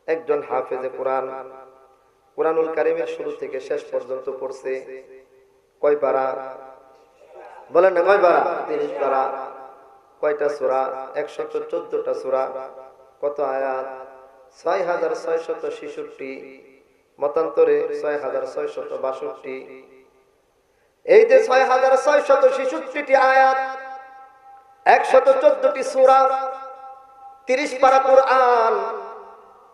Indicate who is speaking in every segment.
Speaker 1: একজন হাফেজে কোরআন কোরআনুল কারীমের শুরু থেকে শেষ পর্যন্ত পড়ছে। কয় পারা বলেন না? কয় পারা? 30 পারা। কয়টা সূরা? 114টা সূরা। কত আয়াত? 6666। মতান্তরে 6662। এই যে 6666টি আয়াত, 114টি সূরা, 30 পারা কোরআন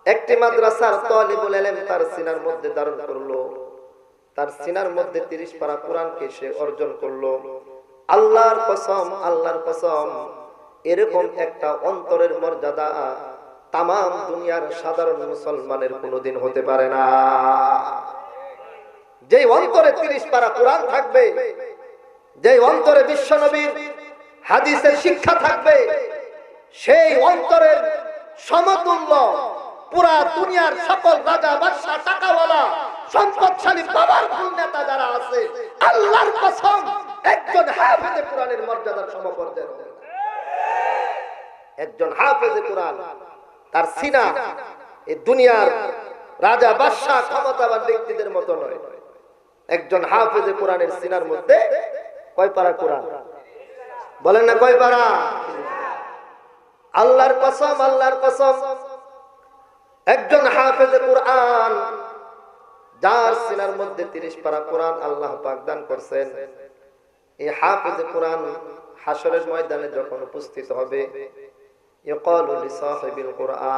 Speaker 1: একটি মাদ্রাসার তালিবুল ইলম তার সিনার মধ্যে ধারণ করলো। তার সিনার মধ্যে 30 পারা কোরআনকে সে অর্জন করলো। আল্লাহর কসম, আল্লাহর কসম, এরকম একটা অন্তরের মর্যাদা তাম দুনিয়ার সাধারণ মুসলমানের কোনোদিন হতে পারে না। যে অন্তরে 30 পারা কোরআন থাকবে, যে অন্তরে বিশ্বনবীর হাদিসের শিক্ষা থাকবে, সেই অন্তরের সমতুল্য পুরা দুনিয়ার সকল রাজা বাদশা টাকাওয়ালা সম্পদশালী পাওয়ারফুল নেতা যারা আছে, আল্লাহর কসম একজন হাফেজে কোরআনের মর্যাদার সমপর্যায়ের হবে। একজন হাফেজে কোরআন তার সিনা এই দুনিয়ার রাজা বাদশা ক্ষমতাবান ব্যক্তিদের মতো নয়। একজন হাফেজে কোরআনের সিনার মধ্যে কয় পারা কোরআন? বলেন না কয় পারা? আল্লাহর কসম, আল্লাহর কসম, একজন হাফেজে কোরআন যার সিনার মধ্যে 30 পারা কোরআন আল্লাহ পাক দান করছেন, এই হাফেজে কোরআন হাশরের ময়দানে যখন উপস্থিত হবে, ইয়াকালু লিসাহিবিল কোরআন